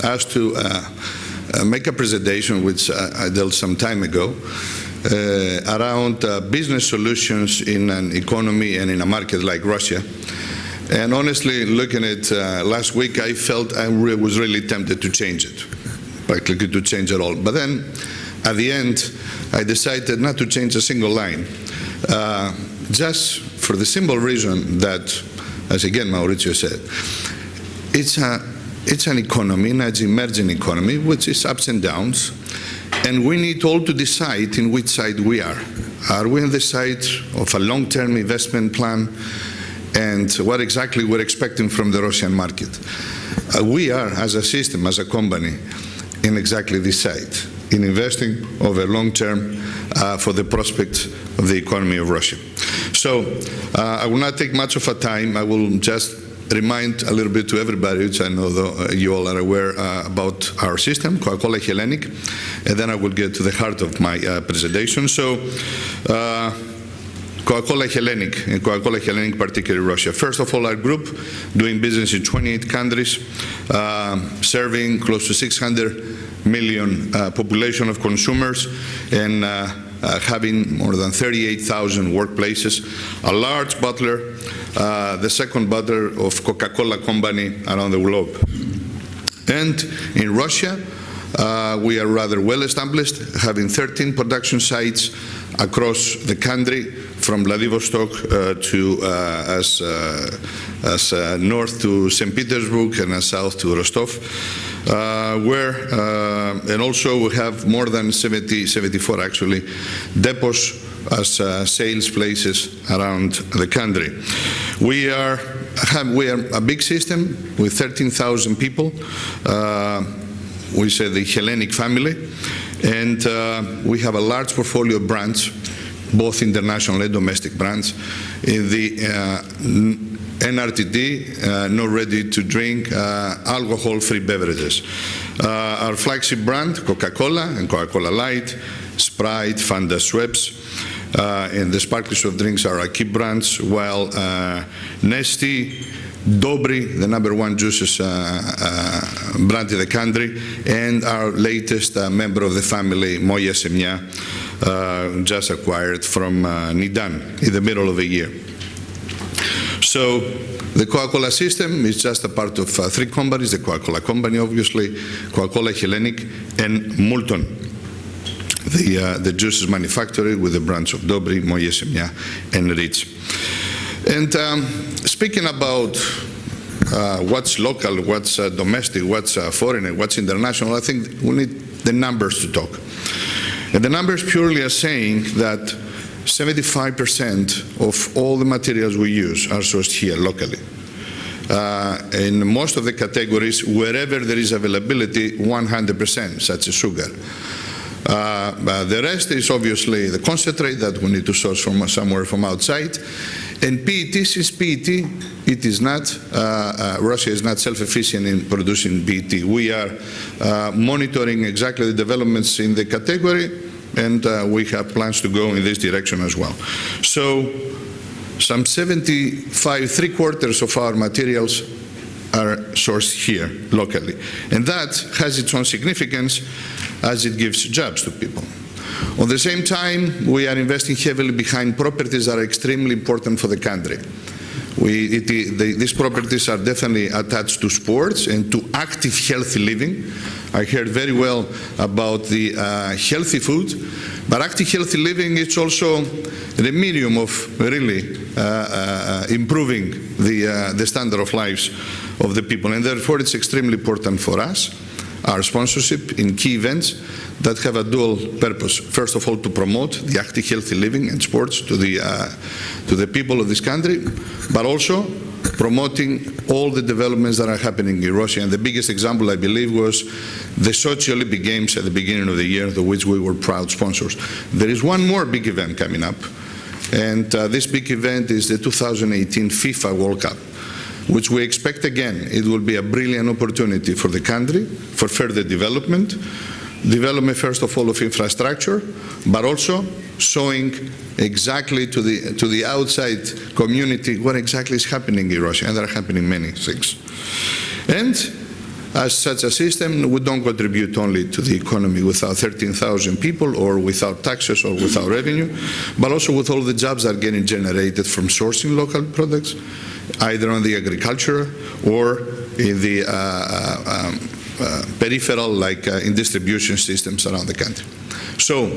asked to make a presentation, which I did some time ago, around business solutions in an economy and in a market like Russia. And honestly, looking at last week, I felt I was really tempted to change it, practically to change it all. But then, at the end, I decided not to change a single line, just for the simple reason that, as again Mauricio said, it's an economy, and it's an emerging economy, which is ups and downs, and we need all to decide in which side we are. Are we on the side of a long-term investment plan, and what exactly we're expecting from the Russian market? We are, as a system, as a company, in exactly this side, in investing over long term for the prospect of the economy of Russia. So I will not take much of a time. I will just remind a little bit to everybody, which I know you all are aware about our system, Coca-Cola Hellenic, and then I will get to the heart of my presentation. So Coca-Cola Hellenic, and Coca-Cola Hellenic particularly Russia. First of all, our group doing business in 28 countries, serving close to 600 million population of consumers, and having more than 38,000 workplaces, a large bottler, the second bottler of Coca-Cola company around the globe. And in Russia, we are rather well established, having 13 production sites across the country, from Vladivostok to as north to St. Petersburg and as south to Rostov, and also we have more than 74 actually depots as sales places around the country. We are a big system with 13,000 people. We say the Hellenic family, and we have a large portfolio of brands, both international and domestic brands. In the NRTD, no ready-to-drink, alcohol-free beverages. Our flagship brand, Coca-Cola and Coca-Cola Light, Sprite, Fanta, Schweppes, and the sparkling soft drinks are our key brands, while Nestea, Dobry, the #1 juices brand in the country, and our latest member of the family, Moya Semia, just acquired from Nidan in the middle of the year. So the Coca-Cola system is just a part of three companies: the Coca-Cola company, obviously, Coca-Cola Hellenic, and Multon, the juices manufacturer with the brands of Dobry, Moya Semia, and Rich. And speaking about what's local, what's domestic, what's foreign, and what's international, I think we need the numbers to talk. And the numbers purely are saying that 75% of all the materials we use are sourced here locally. In most of the categories, wherever there is availability, 100%, such as sugar. The rest is obviously the concentrate that we need to source from somewhere from outside. And PET, since PET, it is not, Russia is not self-efficient in producing PET. We are monitoring exactly the developments in the category, and we have plans to go in this direction as well. So some 75, three-quarters of our materials are sourced here locally. And that has its own significance as it gives jobs to people. At the same time, we are investing heavily behind properties that are extremely important for the country. These properties are definitely attached to sports and to active, healthy living. I heard very well about the healthy food, but active, healthy living is also the medium of really improving the standard of lives of the people, and therefore it's extremely important for us, our sponsorship in key events that have a dual purpose. First of all, to promote the active, healthy living and sports to the people of this country, but also promoting all the developments that are happening in Russia. And the biggest example, I believe, was the Sochi Olympic Games at the beginning of the year, of which we were proud sponsors. There is one more big event coming up, and this big event is the 2018 FIFA World Cup, which we expect, again, it will be a brilliant opportunity for the country for further development, first of all, of infrastructure, but also showing exactly to the outside community what exactly is happening in Russia, and there are happening many things. And as such a system would don't contribute only to the economy without 13,000 people or without taxes or without revenue, but also with all the jobs that are getting generated from sourcing local products, either on the agriculture or in the peripheral, like in distribution systems around the country. So,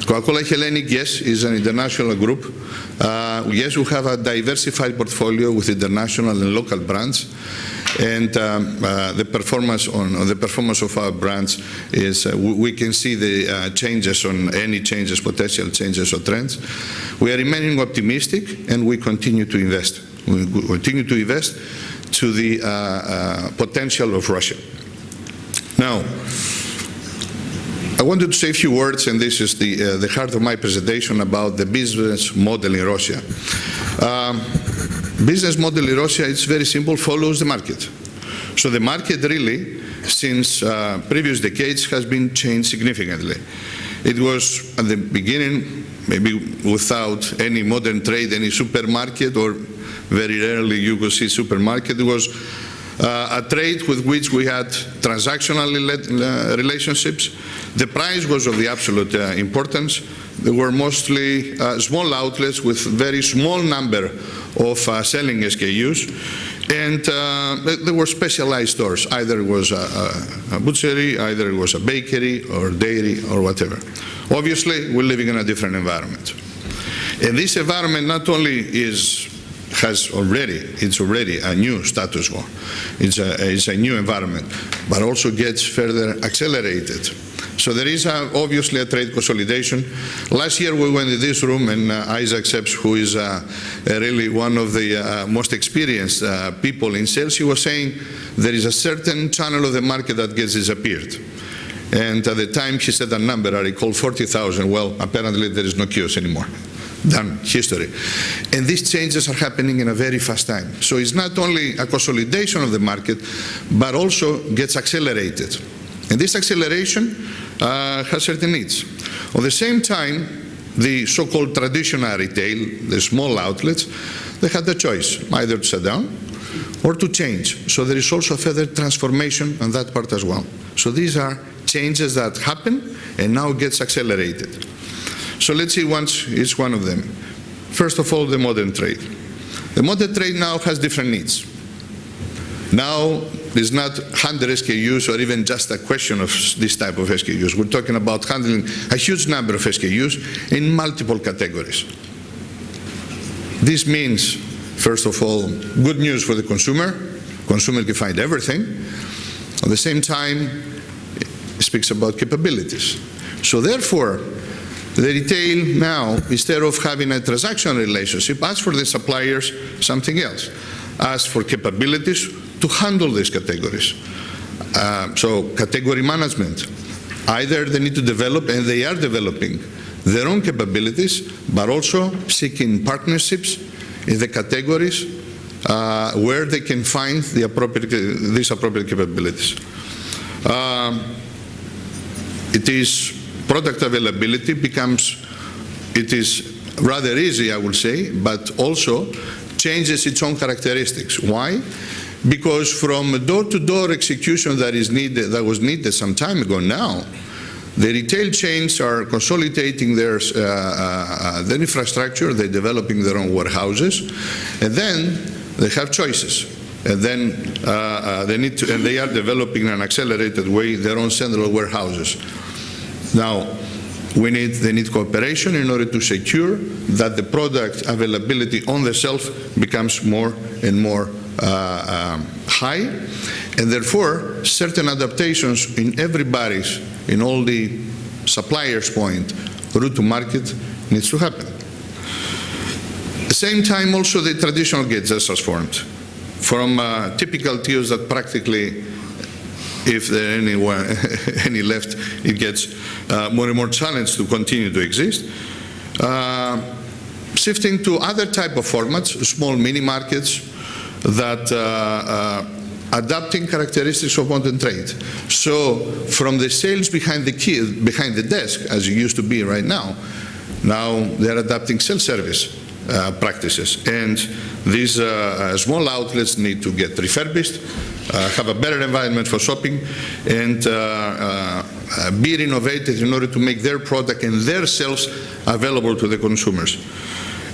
Coca-Cola Hellenic, yes, is an international group. Yes, we have a diversified portfolio with international and local brands. And the performance of our brands is, we can see the changes on any changes, potential changes or trends. We are remaining optimistic, and we continue to invest. We continue to invest to the potential of Russia. Now, I wanted to say a few words, and this is the heart of my presentation, about the business model in Russia. Business model in Russia, it's very simple, follows the market. So the market really, since previous decades, has been changed significantly. It was at the beginning, maybe without any modern trade, any supermarket, or very rarely you could see supermarket. It was a trade with which we had transactional relationships. The price was of the absolute importance. There were mostly small outlets with very small number of selling SKUs, and there were specialized stores. Either it was a butchery, either it was a bakery or dairy or whatever. Obviously, we're living in a different environment. And this environment not only it's already a new status quo. It's a new environment, but also gets further accelerated. So there is obviously a trade consolidation. Last year we went in this room, and Isaac Seps, who is really one of the most experienced people in sales, he was saying there is a certain channel of the market that gets disappeared. And at the time he said a number, I recall 40,000. Well, apparently there is no kiosk anymore. Done, history. And these changes are happening in a very fast time. So it's not only a consolidation of the market, but also gets accelerated. And this acceleration has certain needs. At the same time, the so-called traditional retail, the small outlets, they had the choice either to shut down or to change. So there is also a further transformation on that part as well. So these are changes that happen and now gets accelerated. So let's see each one of them. First of all, the modern trade. The modern trade now has different needs. Now, it's not 100 SKUs or even just a question of this type of SKUs. We're talking about handling a huge number of SKUs in multiple categories. This means, first of all, good news for the consumer. Consumer can find everything. At the same time, it speaks about capabilities. So therefore, the retail now, instead of having a transactional relationship, asks for the suppliers something else. Asks for capabilities to handle these categories. So category management. Either they need to develop, and they are developing, their own capabilities, but also seeking partnerships in the categories where they can find these appropriate capabilities. Product availability it is rather easy, I would say, but also changes its own characteristics. Why? Because from door-to-door execution that was needed some time ago now, the retail chains are consolidating their infrastructure, they're developing their own warehouses, and then they have choices. And then they are developing in an accelerated way their own central warehouses. Now, they need cooperation in order to secure that the product availability on the shelf becomes more and more high, and therefore certain adaptations in all the suppliers' point, route to market needs to happen. At the same time, also the traditional gets transformed from typical tiers that practically, if there are any left, it gets more and more challenged to continue to exist. Shifting to other type of formats, small mini markets that adapting characteristics of modern trade. So from the sales behind the desk, as it used to be right now they're adapting self-service practices. And these small outlets need to get refurbished, have a better environment for shopping, and be innovative in order to make their product and their sales available to the consumers.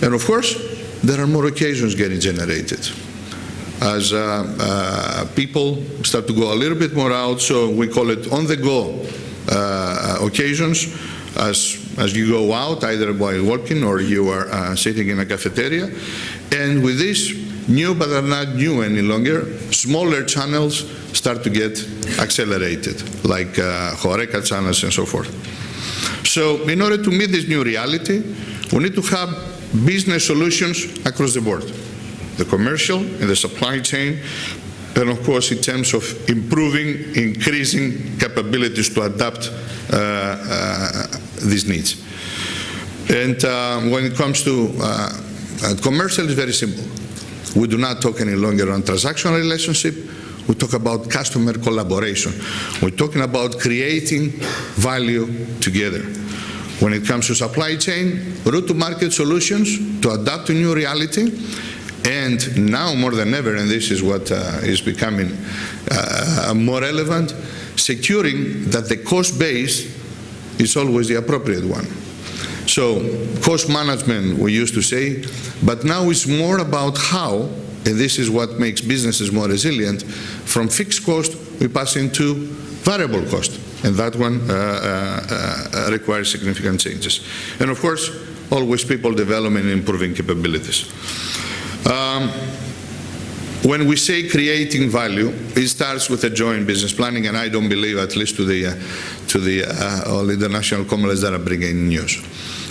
And of course, there are more occasions getting generated. As people start to go a little bit more out, so we call it on-the-go occasions, as you go out, either while walking or you are sitting in a cafeteria. And with this, new but are not new any longer, smaller channels start to get accelerated, like HoReCa channels and so forth. So in order to meet this new reality, we need to have business solutions across the board. The commercial and the supply chain, and of course in terms of improving, increasing capabilities to adapt these needs. And when it comes to commercial, it's very simple. We do not talk any longer on transactional relationship. We talk about customer collaboration. We're talking about creating value together. When it comes to supply chain, route to market solutions to adapt to new reality. And now more than ever, and this is what is becoming more relevant, securing that the cost base is always the appropriate one. So cost management, we used to say, but now it's more about how, and this is what makes businesses more resilient, from fixed cost we pass into variable cost, and that one requires significant changes. And of course, always people development and improving capabilities. When we say creating value, it starts with a joint business planning, and I don't believe, at least to all international commonwealths that are bringing news.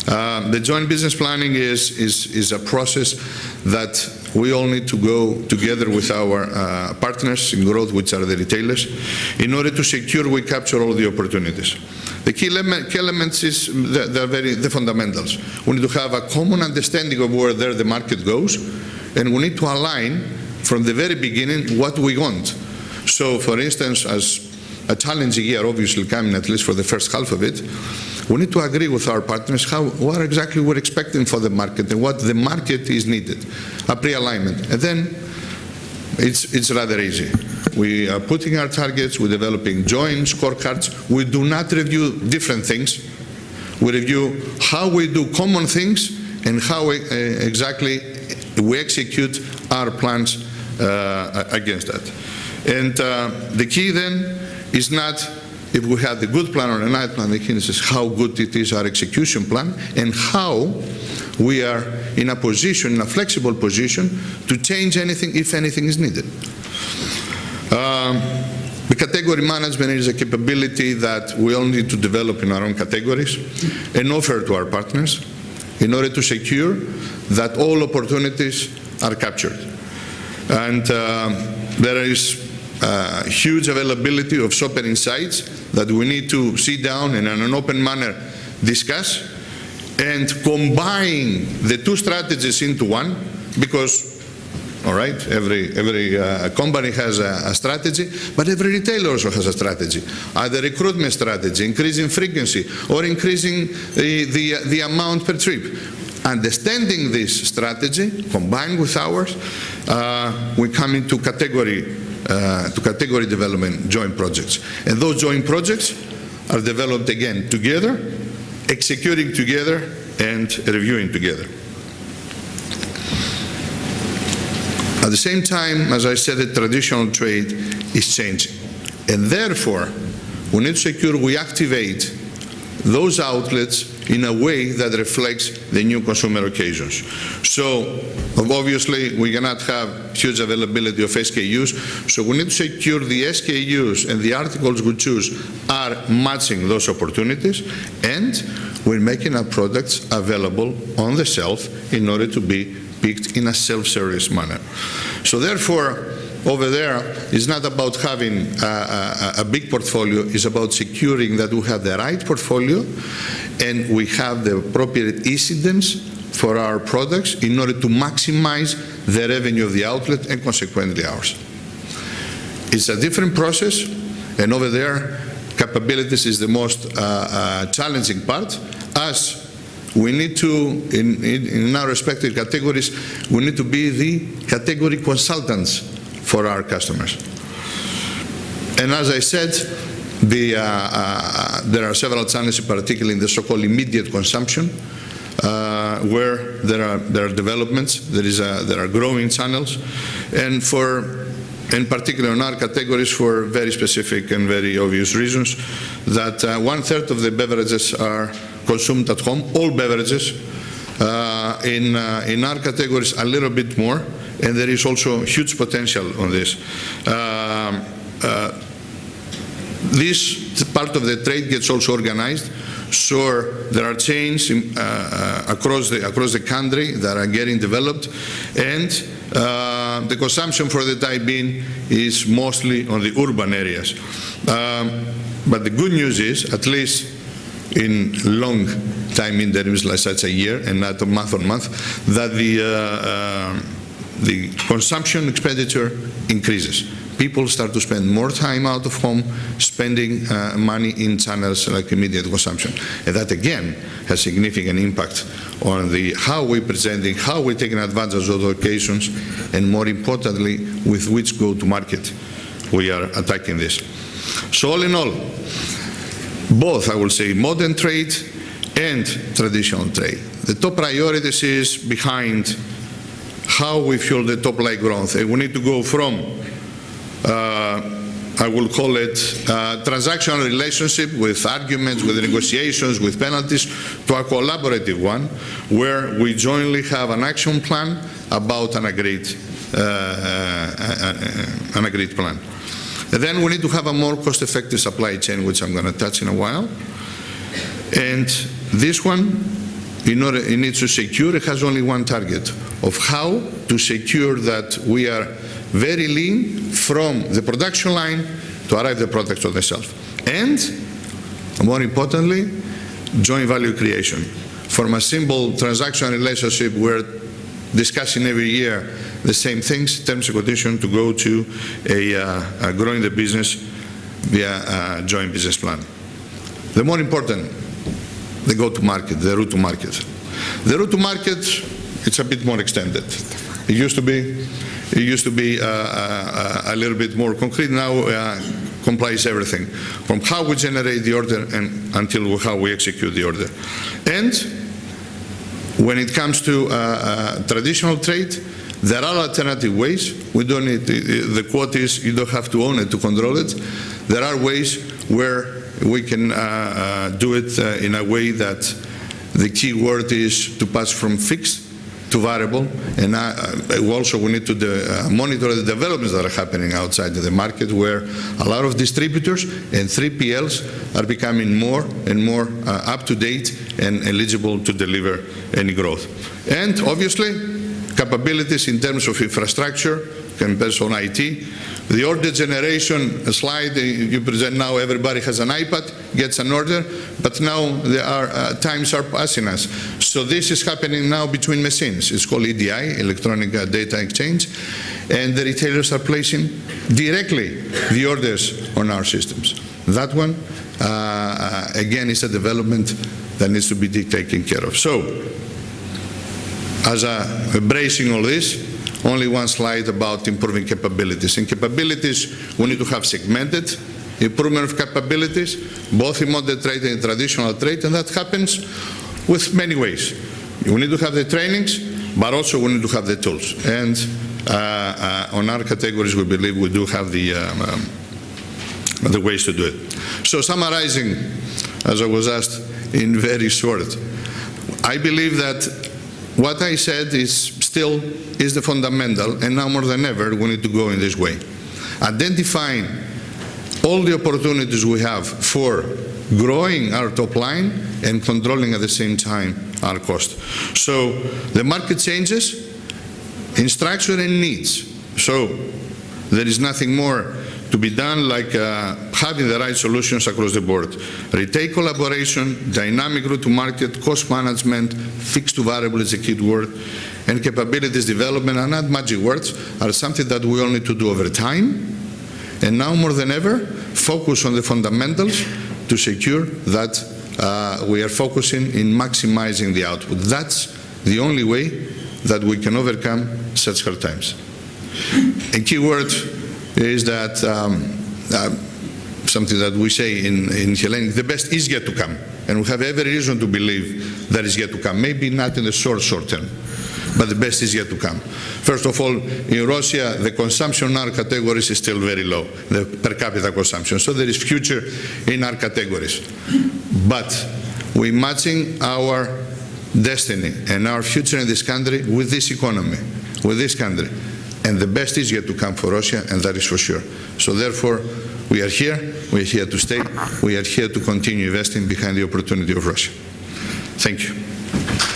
The joint business planning is a process that we all need to go together with our partners in growth, which are the retailers, in order to secure we capture all the opportunities. The key elements is the fundamentals. We need to have a common understanding of where the market goes, and we need to align from the very beginning what we want. So, for instance, as a challenging year, obviously coming at least for the first half of it, we need to agree with our partners what exactly we're expecting for the market and what the market is needed, a pre-alignment. And then it's rather easy. We are putting our targets, we're developing joint scorecards. We do not review different things. We review how we do common things and how exactly we execute our plans against that. And the key then is not if we have the good plan or a night plan, the key is how good it is our execution plan and how we are in a position, in a flexible position, to change anything if anything is needed. The category management is a capability that we all need to develop in our own categories and offer to our partners in order to secure that all opportunities are captured. And there is huge availability of shopper insights that we need to sit down and in an open manner discuss and combine the two strategies into one, because all right, every company has a strategy, but every retailer also has a strategy. Either recruitment strategy, increasing frequency, or increasing the amount per trip. Understanding this strategy, combined with ours, we come into category development joint projects. And those joint projects are developed again together, executing together, and reviewing together. At the same time, as I said, the traditional trade is changing. And therefore, we need to secure we activate those outlets in a way that reflects the new consumer occasions. So, obviously, we cannot have huge availability of SKUs, so we need to secure the SKUs and the articles we choose are matching those opportunities, and we're making our products available on the shelf in order to be picked in a self-service manner. So therefore, over there, it's not about having a big portfolio, it's about securing that we have the right portfolio and we have the appropriate incidence for our products in order to maximize the revenue of the outlet and consequently ours. It's a different process, and over there, capabilities is the most challenging part, as we need to, in our respective categories, we need to be the category consultants for our customers. And as I said, there are several channels, particularly in the so-called immediate consumption, where there are developments. There are growing channels, and in particular in our categories, for very specific and very obvious reasons, that 1/3 of the beverages are consumed at home, all beverages. In our categories, a little bit more, and there is also huge potential on this. This part of the trade gets also organized, so there are chains across the country that are getting developed, and the consumption for the time being is mostly on the urban areas. But the good news is, at least in long time interims like such a year and not a month on month, that the consumption expenditure increases. People start to spend more time out of home, spending money in channels like immediate consumption. And that again has significant impact on how we're presenting, how we're taking advantage of the occasions, and more importantly, with which go-to-market we are attacking this. So all in all, both, I will say, modern trade and traditional trade. The top priorities is behind how we fuel the top line growth. And we need to go from I will call it transactional relationship with arguments, with negotiations, with penalties, to a collaborative one where we jointly have an action plan about an agreed plan. And then we need to have a more cost-effective supply chain, which I'm going to touch in a while. And this one, in order it needs to secure, it has only one target of how to secure that we are very lean from the production line to arrive the product on the shelf. And more importantly, joint value creation. From a simple transaction relationship, we're discussing every year the same things, terms and conditions, to go to a growing the business via a joint business plan. The more important, the go-to-market, the route to market. The route to market, it's a bit more extended. It used to be a little bit more concrete. Now complies everything, from how we generate the order and until how we execute the order. And when it comes to traditional trade, there are alternative ways. We don't need the quote is you don't have to own it to control it. There are ways where we can do it in a way that the key word is to pass from fixed to variable, and also we need to monitor the developments that are happening outside of the market, where a lot of distributors and 3PLs are becoming more and more up to date and eligible to deliver any growth. And obviously, capabilities in terms of infrastructure, compared on IT. The order generation slide you present now, everybody has an iPad, gets an order, but now there are times are passing us. So this is happening now between machines. It's called EDI, Electronic Data Exchange, and the retailers are placing directly the orders on our systems. That one, again, is a development that needs to be taken care of. So, as embracing all this, only one slide about improving capabilities. In capabilities, we need to have segmented improvement of capabilities, both in modern trade and traditional trade, and that happens with many ways. We need to have the trainings, but also we need to have the tools. And on our categories, we believe we do have the ways to do it. So summarizing, as I was asked in very short, I believe that what I said is still the fundamental, and now more than ever we need to go in this way. Identifying all the opportunities we have for growing our top line and controlling at the same time our cost. So the market changes in structure and needs. So there is nothing more to be done like having the right solutions across the board. Retail collaboration, dynamic route to market, cost management, fixed to variable is a key word, and capabilities development are not magic words, are something that we all need to do over time. And now more than ever, focus on the fundamentals to secure that we are focusing in maximizing the output. That's the only way that we can overcome such hard times. A key word is that something that we say in Hellenic, the best is yet to come. And we have every reason to believe that is yet to come. Maybe not in the short term, but the best is yet to come. First of all, in Russia, the consumption in our categories is still very low, the per capita consumption. So there is future in our categories. But we're matching our destiny and our future in this country with this economy, with this country. And the best is yet to come for Russia, and that is for sure. So therefore, we are here to stay, we are here to continue investing behind the opportunity of Russia. Thank you.